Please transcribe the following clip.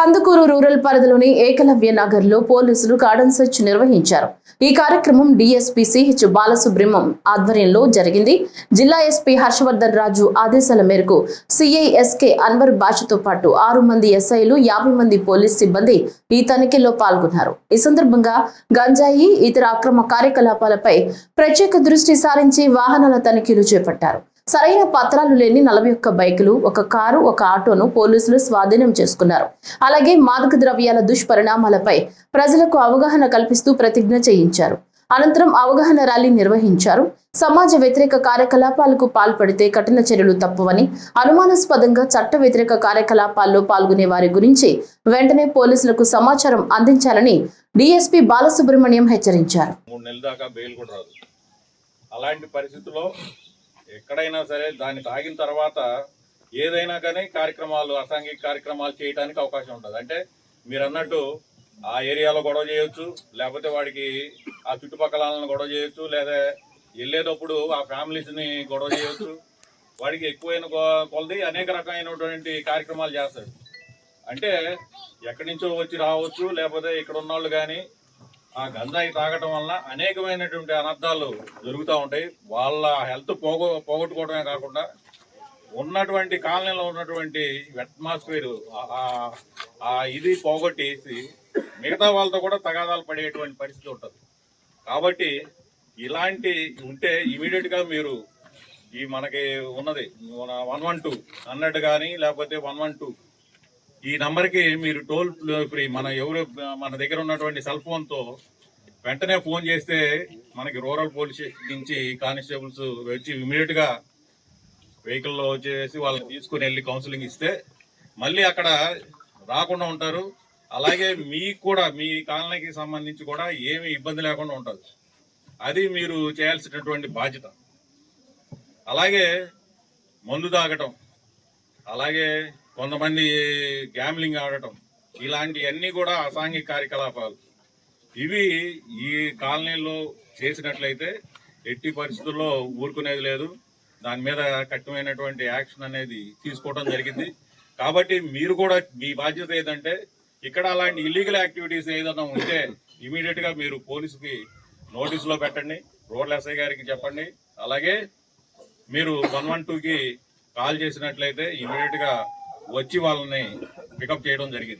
Kandukur rural పరిధిలోని ఏకలవ్య నగర్ లో పోలీసులు గార్డెన్ సెర్చ్ నిర్వహించారు. ఈ కార్యక్రమం డీఎస్పీ సిహెచ్ బాలసుబ్రహ్మణ్యం ఆధ్వర్యంలో జరిగింది. జిల్లా ఎస్పీ హర్షవర్ధన్ రాజు ఆదేశాల మేరకు సిఐ ఎస్కే అన్వర్ బాషతో పాటు 6 మంది ఎస్ఐలు 50 మంది పోలీస్ సిబ్బంది ఈ తనిఖీలో పాల్గొన్నారు. ఈ సందర్భంగా గంజాయి ఇతర అక్రమ కార్యకలాపాలపై ప్రత్యేక దృష్టి సారించి వాహనాల తనిఖీలు చేపట్టారు. సరైన పత్రాలు లేని 41 బైకులు, 1 కారు, 1 ఆటోను పోలీసులు స్వాధీనం చేసుకున్నారు. అలాగే మాదక ద్రవ్యాల దుష్పరిణామాలపై ప్రజలకు అవగాహన కల్పిస్తూ ప్రతిజ్ఞ చేయించారు. అనంతరం అవగాహన ర్యాలీ నిర్వహించారు. సమాజ వ్యతిరేక కార్యకలాపాలకు పాల్పడితే కఠిన చర్యలు తప్పవని, అనుమానాస్పదంగా చట్ట వ్యతిరేక కార్యకలాపాల్లో పాల్గొనే వారి గురించి వెంటనే పోలీసులకు సమాచారం అందించాలని డీఎస్పీ బాలసుబ్రహ్మణ్యం హెచ్చరించారు. 3 నెలల దాకా బెయిల్ కూడా రాదు. అలాంటి పరిస్థితుల్లో ఎక్కడైనా సరే దాన్ని తాగిన తర్వాత ఏదైనా కానీ కార్యక్రమాలు, అసాంఘిక కార్యక్రమాలు చేయడానికి అవకాశం ఉంటుంది. అంటే మీరు అన్నట్టు ఆ ఏరియాలో గొడవ చేయొచ్చు, లేకపోతే వాడికి ఆ చుట్టుపక్కల గొడవ చేయొచ్చు, లేదా వెళ్ళేటప్పుడు ఆ ఫ్యామిలీస్ని గొడవ చేయొచ్చు. వాడికి ఎక్కువైన కొలది అనేక రకమైనటువంటి కార్యక్రమాలు చేస్తాడు. అంటే ఎక్కడి నుంచో వచ్చి రావచ్చు, లేకపోతే ఇక్కడ ఉన్నవాళ్ళు కానీ ఆ గంజాయి తాగటం వల్ల అనేకమైనటువంటి అనర్థాలు జరుగుతూ ఉంటాయి. వాళ్ళ హెల్త్ పోగొట్టుకోవడమే కాకుండా ఉన్నటువంటి కాలనీలో ఉన్నటువంటి అట్మాస్ఫియర్ ఇది పోగొట్టేసి మిగతా వాళ్ళతో కూడా తగాదాలు పడేటువంటి పరిస్థితి ఉంటుంది. కాబట్టి ఇలాంటి ఉంటే ఇమీడియట్గా మీరు ఈ మనకి ఉన్నది 112 అన్నట్టు కానీ, లేకపోతే 112 ఈ నంబర్కి మీరు టోల్ ఫ్రీ మన దగ్గర ఉన్నటువంటి సెల్ ఫోన్తో వెంటనే ఫోన్ చేస్తే మనకి రూరల్ పోలీస్ స్టేషన్ నుంచి కానిస్టేబుల్స్ వచ్చి ఇమీడియట్గా వెహికల్లో వచ్చేసి వాళ్ళని తీసుకుని వెళ్ళి కౌన్సిలింగ్ ఇస్తే మళ్ళీ అక్కడ రాకుండా ఉంటారు. అలాగే మీకు కూడా మీ కాలనీకి సంబంధించి కూడా ఏమి ఇబ్బంది లేకుండా ఉంటుంది. అది మీరు చేయాల్సినటువంటి బాధ్యత. అలాగే మందు తాగటం, అలాగే కొంతమంది గ్యామ్లింగ్ ఆడటం, ఇలాంటివన్నీ కూడా అసాంఘిక కార్యకలాపాలు. ఇవి ఈ కాలనీలో చేసినట్లయితే ఎట్టి పరిస్థితుల్లో ఊరుకునేది లేదు. దాని మీద కఠినమైనటువంటి యాక్షన్ అనేది తీసుకోవడం జరిగింది. కాబట్టి మీరు కూడా మీ బాధ్యత ఏంటంటే ఇక్కడ అలాంటి ఇల్లీగల్ యాక్టివిటీస్ ఏదైనా ఉంటే ఇమీడియట్గా మీరు పోలీసుకి నోటీసులో పెట్టండి, రూరల్ ఎస్ఐ గారికి చెప్పండి. అలాగే మీరు 112కి కాల్ చేసినట్లయితే ఇమీడియట్గా వచ్చి వాళ్ళని పికప్ చేయడం జరిగింది.